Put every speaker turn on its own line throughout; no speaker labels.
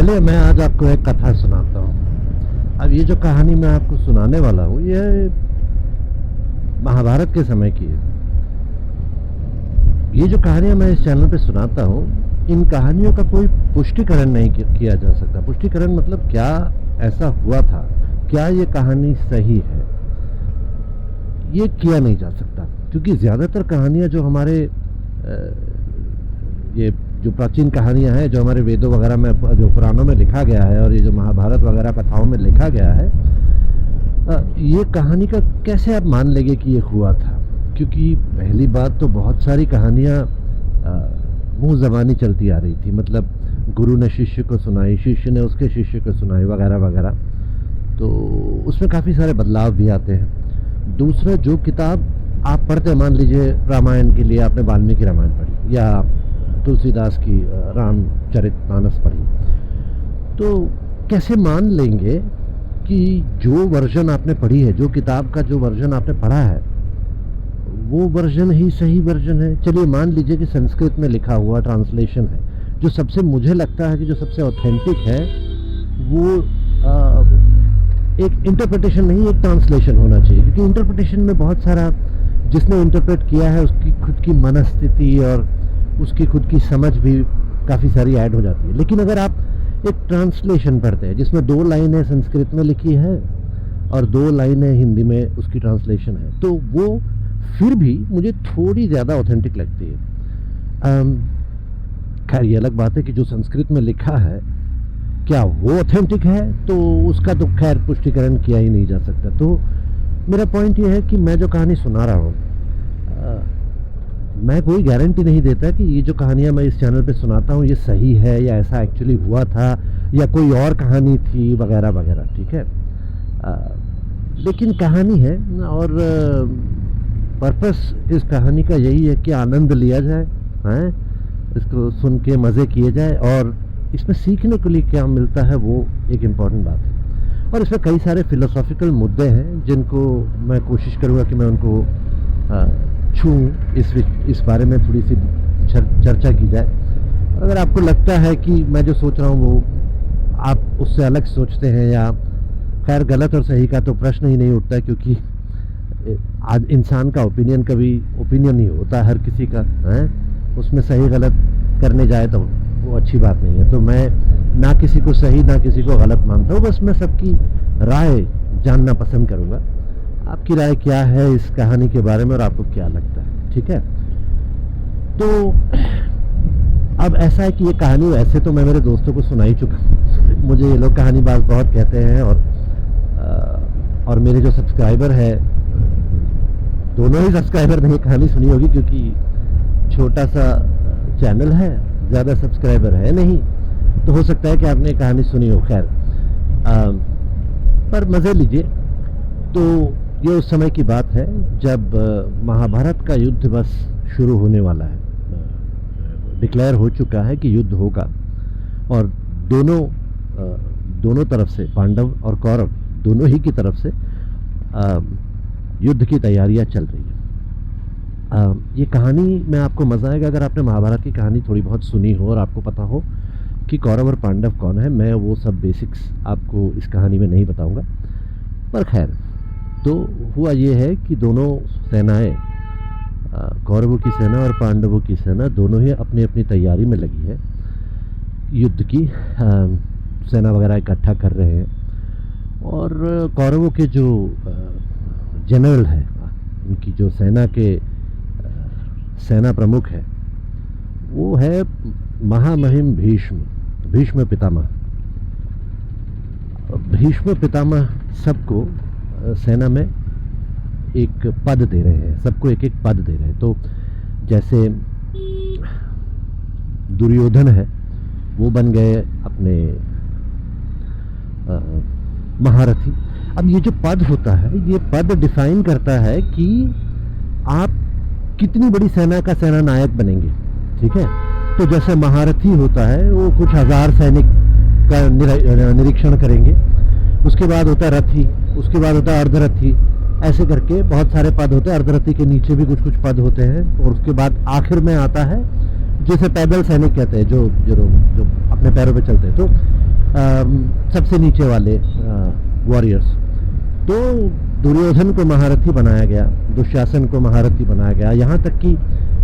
चलिए मैं आज आपको एक कथा सुनाता हूँ। अब ये जो कहानी मैं आपको सुनाने वाला हूँ ये महाभारत के समय की है। ये जो कहानियाँ मैं इस चैनल पे सुनाता हूँ, इन कहानियों का कोई पुष्टिकरण नहीं किया जा सकता। पुष्टिकरण मतलब क्या ऐसा हुआ था, क्या ये कहानी सही है, ये किया नहीं जा सकता। क्योंकि ज़्यादातर कहानियाँ जो हमारे ये जो प्राचीन कहानियाँ हैं, जो हमारे वेदों वगैरह में, जो पुराणों में लिखा गया है, और ये जो महाभारत वगैरह कथाओं में लिखा गया है, ये कहानी का कैसे आप मान लेंगे कि ये हुआ था। क्योंकि पहली बात तो बहुत सारी कहानियाँ मुँह ज़बानी चलती आ रही थी। मतलब गुरु ने शिष्य को सुनाई, शिष्य ने उसके शिष्य को सुनाई, वगैरह वगैरह। तो उसमें काफ़ी सारे बदलाव भी आते हैं। दूसरा, जो किताब आप पढ़ते, मान लीजिए रामायण के लिए आपने वाल्मीकि रामायण पढ़ी या तुलसीदास की रामचरितमानस पढ़ी, तो कैसे मान लेंगे कि जो वर्जन आपने पढ़ी है, जो किताब का जो वर्जन आपने पढ़ा है, वो वर्जन ही सही वर्जन है। चलिए मान लीजिए कि संस्कृत में लिखा हुआ ट्रांसलेशन है, जो सबसे, मुझे लगता है कि जो सबसे ऑथेंटिक है वो एक इंटरप्रिटेशन नहीं, एक ट्रांसलेशन होना चाहिए। क्योंकि इंटरप्रिटेशन में बहुत सारा, जिसने इंटरप्रेट किया है उसकी खुद की मनस्थिति और उसकी खुद की समझ भी काफ़ी सारी ऐड हो जाती है। लेकिन अगर आप एक ट्रांसलेशन पढ़ते हैं जिसमें 2 लाइनें संस्कृत में लिखी है और 2 लाइनें हिंदी में उसकी ट्रांसलेशन है, तो वो फिर भी मुझे थोड़ी ज़्यादा ऑथेंटिक लगती है। खैर ये अलग बात है कि जो संस्कृत में लिखा है क्या वो ऑथेंटिक है, तो उसका तो खैर पुष्टिकरण किया ही नहीं जा सकता। तो मेरा पॉइंट ये है कि मैं जो कहानी सुना रहा हूँ, मैं कोई गारंटी नहीं देता कि ये जो कहानियाँ मैं इस चैनल पे सुनाता हूँ ये सही है या ऐसा एक्चुअली हुआ था या कोई और कहानी थी, वगैरह वगैरह। ठीक है, लेकिन कहानी है और पर्पस इस कहानी का यही है कि आनंद लिया जाए, हैं, इसको सुन के मज़े किए जाए, और इसमें सीखने के लिए क्या मिलता है वो एक इम्पॉर्टेंट बात है। और इसमें कई सारे फिलोसॉफिकल मुद्दे हैं जिनको मैं कोशिश करूँगा कि मैं उनको छूँ, इस बारे में थोड़ी सी चर्चा की जाए। और अगर आपको लगता है कि मैं जो सोच रहा हूँ वो आप उससे अलग सोचते हैं, या खैर गलत और सही का तो प्रश्न ही नहीं उठता, क्योंकि आज इंसान का ओपिनियन कभी ओपिनियन ही होता है हर किसी का, है, उसमें सही गलत करने जाए तो वो अच्छी बात नहीं है। तो मैं ना किसी को सही ना किसी को गलत मानता हूँ, बस मैं सबकी राय जानना पसंद करूँगा। आपकी राय क्या है इस कहानी के बारे में और आपको क्या लगता है, ठीक है। तो अब ऐसा है कि ये कहानी वैसे तो मैं मेरे दोस्तों को सुना ही चुका, मुझे ये लोग कहानीबाज बहुत कहते हैं, और मेरे जो सब्सक्राइबर है, दोनों ही सब्सक्राइबर ने ये कहानी सुनी होगी, क्योंकि छोटा सा चैनल है, ज़्यादा सब्सक्राइबर है नहीं, तो हो सकता है कि आपने कहानी सुनी हो। खैर पर मज़े लीजिए। तो ये उस समय की बात है जब महाभारत का युद्ध बस शुरू होने वाला है, डिक्लेयर हो चुका है कि युद्ध होगा, और दोनों तरफ से, पांडव और कौरव दोनों ही की तरफ से युद्ध की तैयारियां चल रही है। ये कहानी में आपको मज़ा आएगा अगर आपने महाभारत की कहानी थोड़ी बहुत सुनी हो और आपको पता हो कि कौरव और पांडव कौन है। मैं वो सब बेसिक्स आपको इस कहानी में नहीं बताऊंगा, पर खैर, तो हुआ ये है कि दोनों सेनाएं, कौरवों की सेना और पांडवों की सेना, दोनों ही अपनी अपनी तैयारी में लगी है युद्ध की। सेना वगैरह इकट्ठा कर रहे हैं, और कौरवों के जो जनरल है, उनकी जो सेना के सेना प्रमुख है, वो है महामहिम भीष्म पितामह। भीष्म पितामह सबको सेना में एक पद दे रहे हैं, सबको एक एक पद दे रहे हैं। तो जैसे दुर्योधन है, वो बन गए अपने महारथी। अब ये जो पद होता है, ये पद डिफाइन करता है कि आप कितनी बड़ी सेना का सेना नायक बनेंगे, ठीक है। तो जैसे महारथी होता है, वो कुछ 1000 सैनिक का निरीक्षण करेंगे। उसके बाद होता है रथी, उसके बाद होता है अर्धरथी, ऐसे करके बहुत सारे पद होते हैं। अर्धरथी के नीचे भी कुछ कुछ पद होते हैं, और उसके बाद आखिर में आता है जिसे पैदल सैनिक कहते हैं, जो अपने पैरों पे चलते हैं। तो सबसे नीचे वाले वॉरियर्स। तो दुर्योधन को महारथी बनाया गया, दुशासन को महारथी बनाया गया, यहाँ तक कि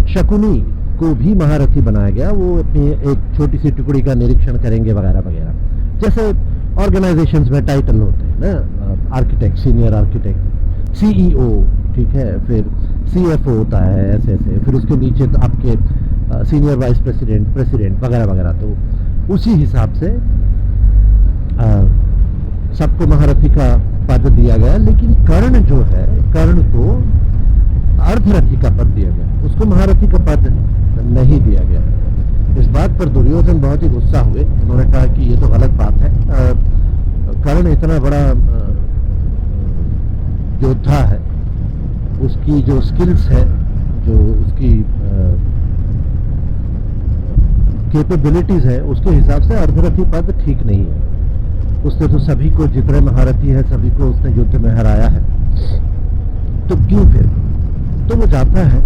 शकुनी को भी महारथी बनाया गया। वो अपनी एक छोटी सी टुकड़ी का निरीक्षण करेंगे वगैरह वगैरह, जैसे ऑर्गेनाइजेशंस में टाइटल होते हैं ना, आर्किटेक्ट, सीनियर आर्किटेक्ट, सीईओ, ठीक है, फिर सीएफओ होता है, ऐसे ऐसे, फिर उसके नीचे तो आपके सीनियर वाइस प्रेसिडेंट, प्रेसिडेंट वगैरह वगैरह। तो उसी हिसाब से सबको महारथी का पद दिया गया। लेकिन कर्ण जो है, कर्ण को अर्धरथी का पद दिया गया, उसको महारथी का पद नहीं दिया गया। इस बात पर दुर्योधन बहुत ही गुस्सा हुए। उन्होंने कहा कि ये तो गलत बात है, कर्ण इतना बड़ा योद्धा है, उसकी जो स्किल्स है, जो उसकी कैपेबिलिटीज है, उसके हिसाब से अर्धरथी पद ठीक नहीं है। उसने तो सभी को, जितने महारथी है सभी को उसने युद्ध में हराया है, तो क्यों फिर? तो वो जाता है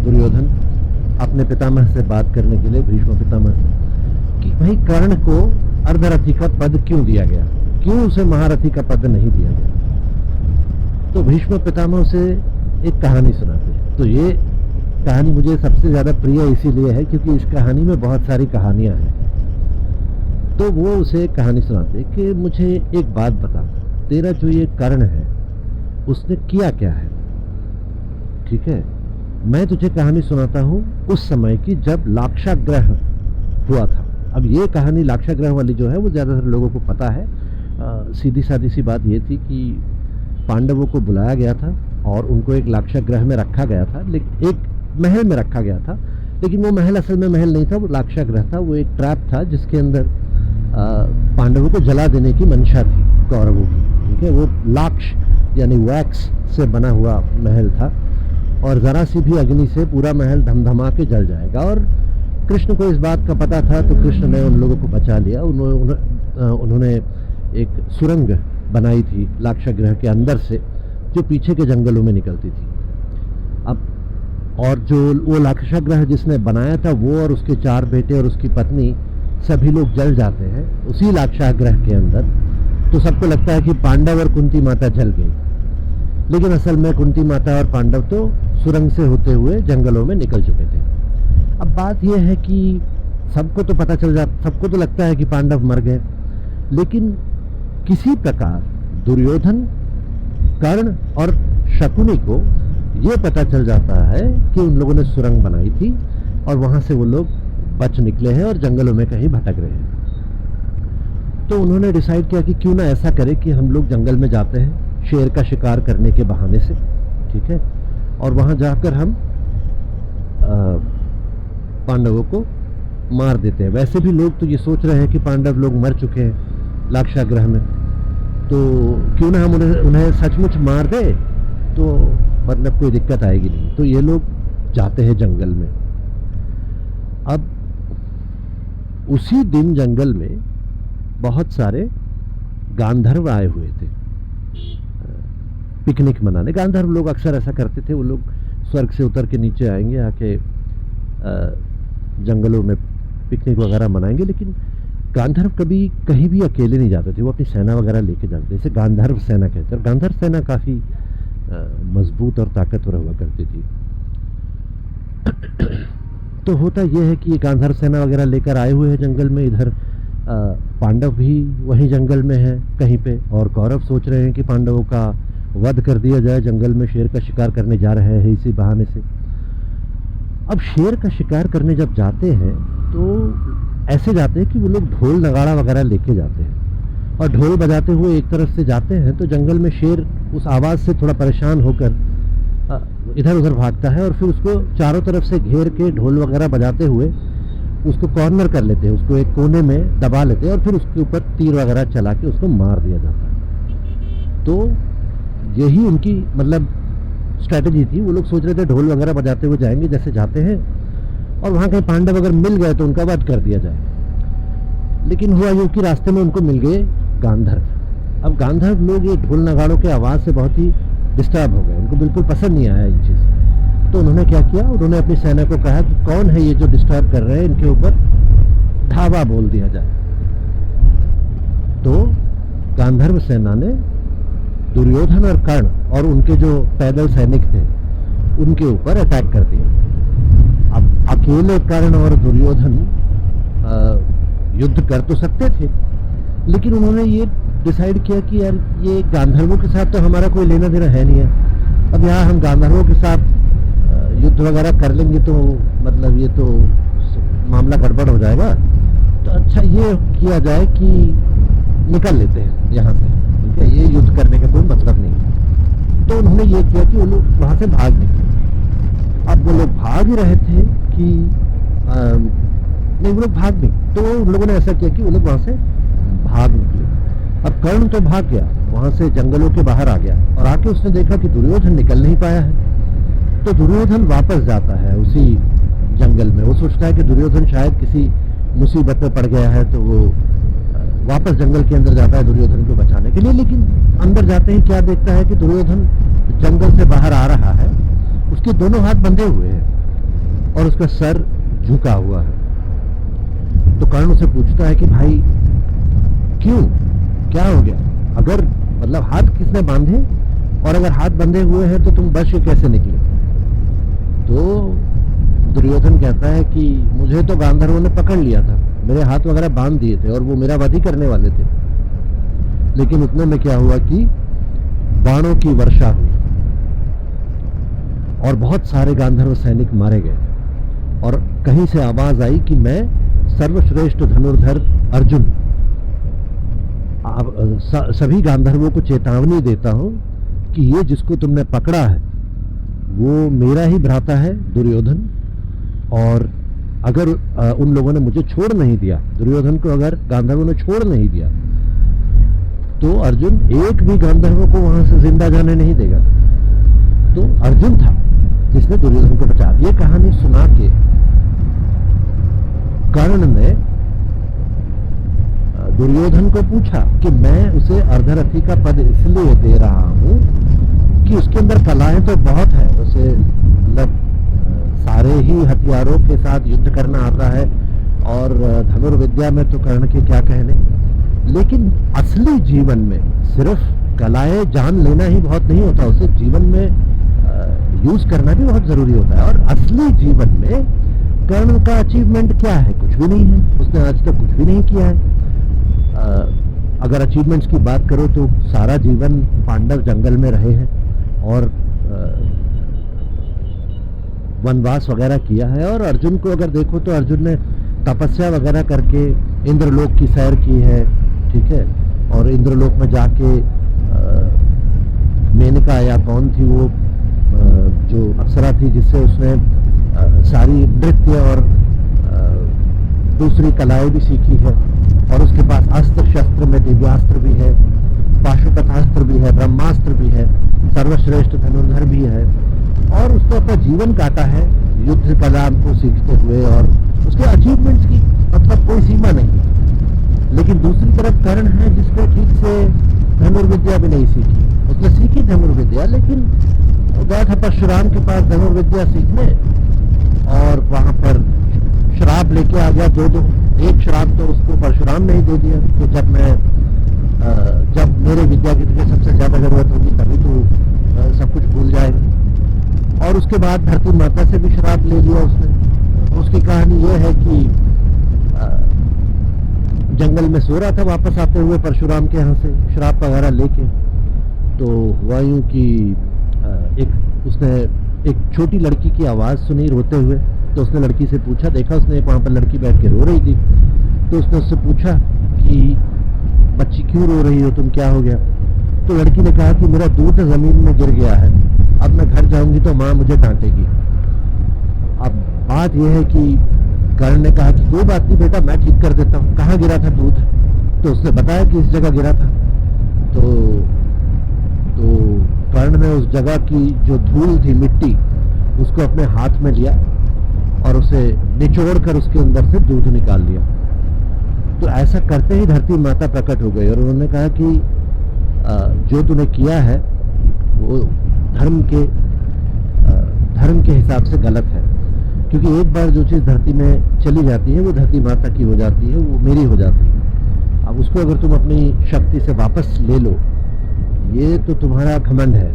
दुर्योधन अपने पितामह से बात करने के लिए, भीष्म पितामह से, कि भाई कर्ण को अर्धरथी का पद क्यों दिया गया, क्यों उसे महारथी का पद नहीं दिया गया। तो भीष्म पितामह से एक कहानी सुनाते हैं। तो ये कहानी मुझे सबसे ज्यादा प्रिय इसीलिए है क्योंकि इस कहानी में बहुत सारी कहानियां हैं। तो वो उसे कहानी सुनाते कि मुझे एक बात बता, तेरा जो ये कर्ण है उसने किया क्या है, ठीक है? मैं तुझे कहानी सुनाता हूँ उस समय की जब लाक्षाग्रह हुआ था। अब ये कहानी लाक्षाग्रह वाली जो है वो ज़्यादातर लोगों को पता है। सीधी सादी सी बात ये थी कि पांडवों को बुलाया गया था और उनको एक लाक्षाग्रह में रखा गया था, लेकिन एक महल में रखा गया था, लेकिन वो महल असल में महल नहीं था, वो लाक्षाग्रह था। वो एक ट्रैप था जिसके अंदर पांडवों को जला देने की मंशा थी कौरवों की, ठीक है? वो लाक्ष यानी वैक्स से बना हुआ महल था और ज़रा सी भी अग्नि से पूरा महल धमधमा के जल जाएगा। और कृष्ण को इस बात का पता था, तो कृष्ण ने उन लोगों को बचा लिया। उन्होंने एक सुरंग बनाई थी लाक्षागृह के अंदर से, जो पीछे के जंगलों में निकलती थी। अब और जो वो लाक्षागृह जिसने बनाया था, वो और उसके 4 बेटे और उसकी पत्नी सभी लोग जल जाते हैं उसी लाक्षागृह के अंदर। तो सबको लगता है कि पांडव और कुंती माता जल गई, लेकिन असल में कुंती माता और पांडव तो सुरंग से होते हुए जंगलों में निकल चुके थे। अब बात यह है कि सबको तो पता चल जाता, सबको तो लगता है कि पांडव मर गए, लेकिन किसी प्रकार दुर्योधन, कर्ण और शकुनी को ये पता चल जाता है कि उन लोगों ने सुरंग बनाई थी और वहां से वो लोग बच निकले हैं और जंगलों में कहीं भटक रहे हैं। तो उन्होंने डिसाइड किया कि क्यों ना ऐसा करें कि हम लोग जंगल में जाते हैं शेर का शिकार करने के बहाने से, ठीक है, और वहां जाकर हम पांडवों को मार देते हैं। वैसे भी लोग तो ये सोच रहे हैं कि पांडव लोग मर चुके हैं लाक्षागृह में, तो क्यों ना हम उन्हें सचमुच मार दे, तो मतलब कोई दिक्कत आएगी नहीं। तो ये लोग जाते हैं जंगल में। अब उसी दिन जंगल में बहुत सारे गांधर्व आए हुए थे पिकनिक मनाने। गांधर्व लोग अक्सर ऐसा करते थे, वो लोग स्वर्ग से उतर के नीचे आएंगे, आके जंगलों में पिकनिक वगैरह मनाएंगे। लेकिन गांधर्व कभी कहीं भी अकेले नहीं जाते थे, वो अपनी सेना वगैरह लेके जाते थे। इसे गांधर्व सेना कहते हैं। और गांधर्व सेना काफ़ी मजबूत और ताकतवर हुआ करती थी। तो होता यह है कि ये गांधर्व सेना वगैरह लेकर आए हुए हैं जंगल में। इधर पांडव भी वहीं जंगल में है कहीं पे, और कौरव सोच रहे हैं कि पांडवों का वध कर दिया जाए, जंगल में शेर का शिकार करने जा रहे हैं इसी बहाने से। अब शेर का शिकार करने जब जाते हैं तो ऐसे जाते हैं कि वो लोग ढोल नगाड़ा वगैरह लेके जाते हैं, और ढोल बजाते हुए एक तरफ से जाते हैं तो जंगल में शेर उस आवाज़ से थोड़ा परेशान होकर इधर उधर भागता है, और फिर उसको चारों तरफ से घेर के ढोल वगैरह बजाते हुए उसको कॉर्नर कर लेते हैं, उसको एक कोने में दबा लेते हैं, और फिर उसके ऊपर तीर वगैरह चला के उसको मार दिया जाता है। तो यही उनकी मतलब स्ट्रैटेजी थी। वो लोग सोच रहे थे ढोल वगैरह बजाते हुए जाएंगे जैसे जाते हैं, और वहाँ कहीं पांडव अगर मिल गए तो उनका वध कर दिया जाए। लेकिन हुआ यूँ कि रास्ते में उनको मिल गए गांधर्व। अब गांधर्व लोग ये ढोल नगाड़ों के आवाज़ से बहुत ही डिस्टर्ब हो गए, उनको बिल्कुल पसंद नहीं आया ये चीज़। तो उन्होंने क्या किया, उन्होंने अपनी सेना को कहा कि कौन है ये जो डिस्टर्ब कर रहे हैं, इनके ऊपर धावा बोल दिया जाए। तो गांधर्व सेना ने दुर्योधन और कर्ण और उनके जो पैदल सैनिक थे उनके ऊपर अटैक कर दिया। अब अकेले कर्ण और दुर्योधन युद्ध कर तो सकते थे, लेकिन उन्होंने ये डिसाइड किया कि यार ये गांधर्वों के साथ तो हमारा कोई लेना देना है नहीं है। अब यहाँ हम गांधर्वों के साथ युद्ध वगैरह कर लेंगे तो मतलब ये तो मामला गड़बड़ हो जाएगा। तो अच्छा ये किया जाए कि निकल लेते हैं यहाँ से, ठीक है, ये युद्ध करने का कोई मतलब नहीं। तो उन्होंने ये किया कि वो लोग वहाँ से भाग निकले। अब वो लोग भाग ही रहे थे कि नहीं, वो लोग भाग नहीं, तो उन लोगों ने ऐसा किया कि वो लोग वहाँ से भाग निकले। अब कर्ण तो भाग गया, वहाँ से जंगलों के बाहर आ गया और आके उसने देखा कि दुर्योधन निकल नहीं पाया है। तो दुर्योधन वापस जाता है उसी जंगल में। वो सोचता है कि दुर्योधन शायद किसी मुसीबत में पड़ गया है, तो वो वापस जंगल के अंदर जाता है दुर्योधन को बचाने के लिए। लेकिन अंदर जाते ही क्या देखता है कि दुर्योधन जंगल से बाहर आ रहा है, उसके दोनों हाथ बंधे हुए हैं और उसका सर झुका हुआ है। तो कर्ण उसे पूछता है कि भाई क्यों, क्या हो गया? अगर मतलब हाथ किसने बांधे, और अगर हाथ बंधे हुए हैं तो तुम बच के कैसे निकले? तो दुर्योधन कहता है कि मुझे तो गांधर्वों ने पकड़ लिया था, मेरे हाथ वगैरह बांध दिए थे और वो मेरा वध ही करने वाले थे। लेकिन उतने में क्या हुआ कि बाणों की वर्षा हुई और बहुत सारे गांधर्व सैनिक मारे गए और कहीं से आवाज आई कि मैं सर्वश्रेष्ठ धनुर्धर अर्जुन सभी गांधर्वों को चेतावनी देता हूं कि ये जिसको तुमने पकड़ा है वो मेरा ही भ्राता है दुर्योधन, और अगर उन लोगों ने मुझे छोड़ नहीं दिया, दुर्योधन को अगर गांधर्वों ने छोड़ नहीं दिया, तो अर्जुन एक भी गांधर्वों को वहां से जिंदा जाने नहीं देगा। तो अर्जुन था जिसने दुर्योधन को बचा। ये कहानी सुना के कर्ण ने दुर्योधन को पूछा कि मैं उसे अर्धरथी का पद इसलिए दे रहा हूं कि उसके अंदर कलाएं तो बहुत है, उसे मतलब सारे ही हथियारों के साथ युद्ध करना आता है और धनुर्विद्या में तो कर्ण के क्या कहने। लेकिन असली जीवन में सिर्फ कलाएं जान लेना ही बहुत नहीं होता, उसे जीवन में यूज करना भी बहुत जरूरी होता है। और असली जीवन में कर्ण का अचीवमेंट क्या है? कुछ भी नहीं है, उसने आज तक कुछ भी नहीं किया है। अगर अचीवमेंट्स की बात करो तो सारा जीवन पांडव जंगल में रहे हैं और वनवास वगैरह किया है। और अर्जुन को अगर देखो तो अर्जुन ने तपस्या वगैरह करके इंद्रलोक की सैर की है, ठीक है, और इंद्रलोक में जाके मेनका या कौन थी वो जो अप्सरा थी जिससे उसने सारी नृत्य और दूसरी कलाएं भी सीखी है। और उसके पास अस्त्र शस्त्र में दिव्यास्त्र भी है, पाशुपतास्त्र भी है, ब्रह्मास्त्र भी है, सर्वश्रेष्ठ धनुर्धर भी है, और उसने अपना जीवन काटा है युद्ध कला को सीखते हुए। और उसके अचीवमेंट्स की मतलब कोई सीमा नहीं। लेकिन दूसरी तरफ कर्ण है जिसने ठीक से धनुर्विद्या भी नहीं सीखी। उसने सीखी धनुर्विद्या, लेकिन गया था परशुराम के पास धनुर्विद्या सीखने और वहां पर श्राप लेके आ गया दो। एक श्राप तो उसको परशुराम ने ही दे दिया कि जब मेरे विद्या की तुझे सबसे ज्यादा जरूरत होगी तभी तो सब कुछ भूल जाएगा। और उसके बाद धरती माता से भी श्राप ले लिया उसने। उसकी कहानी ये है कि जंगल में सो रहा था वापस आते हुए परशुराम के यहाँ से श्राप वगैरह लेके। तो हुआ यूं कि उसने एक छोटी लड़की की आवाज़ सुनी रोते हुए। तो उसने लड़की से पूछा, देखा उसने वहाँ पर लड़की बैठ के रो रही थी। तो उसने उससे पूछा कि बच्ची क्यों रो रही हो तुम, क्या हो गया? तो लड़की ने कहा कि मेरा दूध ज़मीन में गिर गया है, अब मैं घर जाऊंगी तो माँ मुझे डांटेगी। अब बात यह है कि कर्ण ने कहा कि कोई बात नहीं बेटा, मैं ठीक कर देता हूँ, कहाँ गिरा था दूध? तो उसने बताया कि इस जगह गिरा था। तो कर्ण ने उस जगह की जो धूल थी, मिट्टी, उसको अपने हाथ में लिया और उसे निचोड़ कर उसके अंदर से दूध निकाल लिया। तो ऐसा करते ही धरती माता प्रकट हो गई और उन्होंने कहा कि जो तूने किया है वो धर्म के हिसाब से गलत है, क्योंकि एक बार जो चीज़ धरती में चली जाती है वो धरती माता की हो जाती है, वो मेरी हो जाती है। अब उसको अगर तुम अपनी शक्ति से वापस ले लो, ये तो तुम्हारा घमंड है।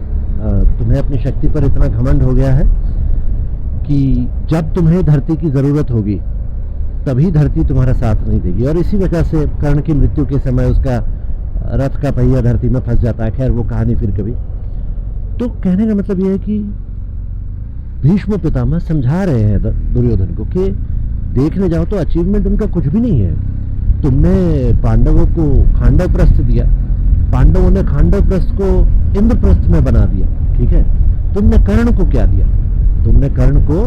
तुम्हें अपनी शक्ति पर इतना घमंड हो गया है कि जब तुम्हें धरती की ज़रूरत होगी तभी धरती तुम्हारा साथ नहीं देगी। और इसी वजह से कर्ण की मृत्यु के समय उसका रथ का पहिया धरती में फंस जाता है। खैर वो कहानी फिर कभी। तो कहने का मतलब ये है कि भीष्म पितामह समझा रहे हैं दुर्योधन को कि देखने जाओ तो अचीवमेंट उनका कुछ भी नहीं है। तुमने पांडवों को खांडव प्रस्थ दिया, पांडवों ने खांडव प्रस्थ को इंद्रप्रस्थ में बना दिया, ठीक है। तुमने कर्ण को क्या दिया? तुमने कर्ण को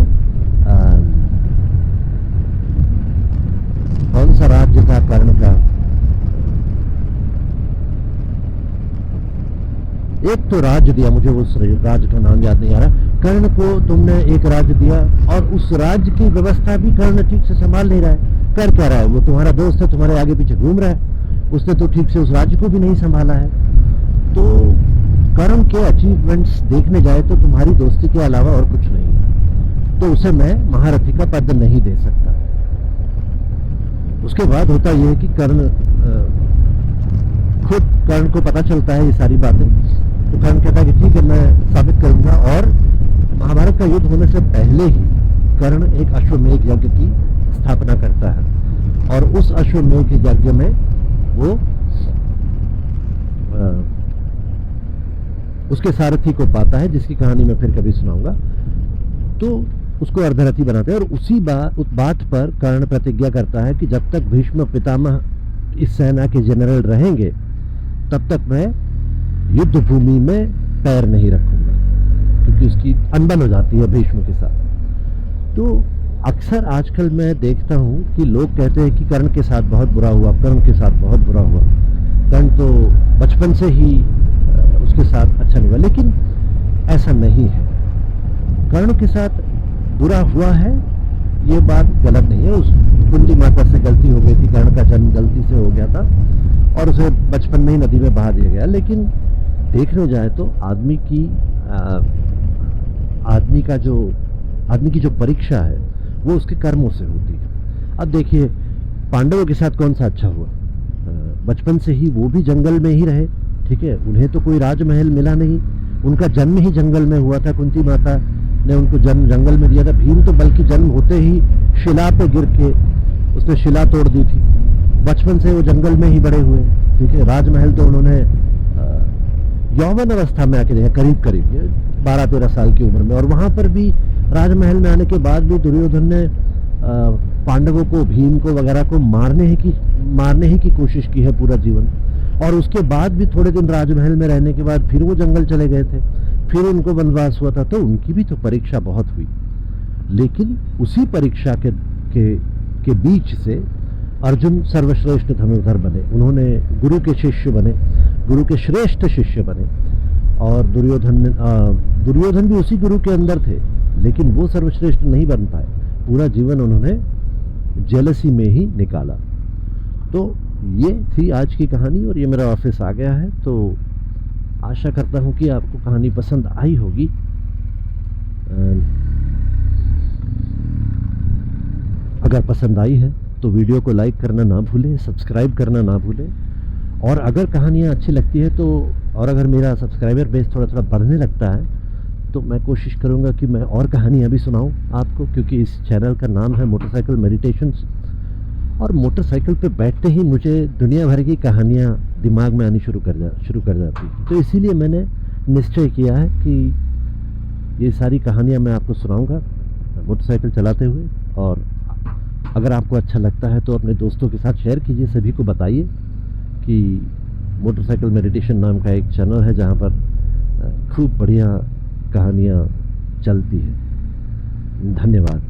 कौन सा राज्य था कर्ण का? एक तो राज्य दिया, मुझे उस राज्य का नाम याद नहीं आ रहा। कर्ण को तुमने एक राज्य दिया और उस राज्य की व्यवस्था भी कर्ण ठीक से संभाल नहीं रहा है। कर क्या रहा है? वो तुम्हारा दोस्त है, तुम्हारे आगे पीछे घूम रहा है, उसने तो ठीक से उस राज्य को भी नहीं संभाला है। तो कर्ण के अचीवमेंट्स देखने जाए तो तुम्हारी दोस्ती के अलावा और कुछ नहीं है, तो उसे मैं महारथी का पद नहीं दे सकता। उसके बाद होता यह है कि खुद कर्ण को पता चलता है ये सारी बातें, तो कर्ण कहता है कि ठीक है मैं साबित करूंगा। और महाभारत का युद्ध होने से पहले ही कर्ण एक अश्वमेध यज्ञ की स्थापना करता है और उस अश्वमेध यज्ञ में वो उसके सारथी को पाता है, जिसकी कहानी मैं फिर कभी सुनाऊंगा। तो उसको अर्धरथी बनाते हैं और उसी बात पर कर्ण प्रतिज्ञा करता है कि जब तक भीष्म पितामह इस सेना के जनरल रहेंगे तब तक मैं युद्ध भूमि में पैर नहीं रखूंगा, क्योंकि उसकी अनबन हो जाती है भीष्म के साथ। तो अक्सर आजकल मैं देखता हूं कि लोग कहते हैं कि कर्ण के साथ बहुत बुरा हुआ, कर्ण के साथ बहुत बुरा हुआ, कर्ण तो बचपन से ही उसके साथ अच्छा नहीं हुआ। लेकिन ऐसा नहीं है, कर्ण के साथ बुरा हुआ है ये बात गलत नहीं है। उस कुंती माता से गलती हो गई थी, कर्ण का जन्म गलती से हो गया था और उसे बचपन में ही नदी में बहा दिया गया। लेकिन देखने जाए तो आदमी की जो परीक्षा है वो उसके कर्मों से होती है। अब देखिए पांडवों के साथ कौन सा अच्छा हुआ? बचपन से ही वो भी जंगल में ही रहे, ठीक है। उन्हें तो कोई राजमहल मिला नहीं, उनका जन्म ही जंगल में हुआ था। कुंती माता ने उनको जन्म जंगल में दिया था। भीम तो बल्कि जन्म होते ही शिला पे गिर के उसने शिला तोड़ दी थी। बचपन से वो जंगल में ही बड़े हुए, ठीक है। राजमहल तो उन्होंने यौवन अवस्था में आके देखा, करीब 12-13 साल की उम्र में। और वहां पर भी राजमहल में आने के बाद भी दुर्योधन ने पांडवों को, भीम को वगैरह को मारने ही की कोशिश की है पूरा जीवन। और उसके बाद भी थोड़े दिन राजमहल में रहने के बाद फिर वो जंगल चले गए थे, फिर उनको वनवास हुआ था। तो उनकी भी तो परीक्षा बहुत हुई। लेकिन उसी परीक्षा के बीच से अर्जुन सर्वश्रेष्ठ धनुर्धर बने, उन्होंने गुरु के शिष्य बने, गुरु के श्रेष्ठ शिष्य बने। और दुर्योधन भी उसी गुरु के अंदर थे, लेकिन वो सर्वश्रेष्ठ नहीं बन पाए। पूरा जीवन उन्होंने जेलसी में ही निकाला। तो ये थी आज की कहानी और ये मेरा ऑफिस आ गया है। तो आशा करता हूँ कि आपको कहानी पसंद आई होगी। अगर पसंद आई है तो वीडियो को लाइक करना ना भूलें, सब्सक्राइब करना ना भूलें। और अगर कहानियाँ अच्छी लगती है तो, और अगर मेरा सब्सक्राइबर बेस थोड़ा थोड़ा बढ़ने लगता है तो मैं कोशिश करूँगा कि मैं और कहानियाँ भी सुनाऊँ आपको, क्योंकि इस चैनल का नाम है मोटरसाइकिल मेडिटेशंस। और मोटरसाइकिल पे बैठते ही मुझे दुनिया भर की कहानियाँ दिमाग में आनी शुरू कर जाती। तो इसीलिए मैंने निश्चय किया है कि ये सारी कहानियाँ मैं आपको सुनाऊंगा मोटरसाइकिल चलाते हुए। और अगर आपको अच्छा लगता है तो अपने दोस्तों के साथ शेयर कीजिए, सभी को बताइए कि मोटरसाइकिल मेडिटेशन नाम का एक चैनल है जहाँ पर खूब बढ़िया कहानियाँ चलती है। धन्यवाद।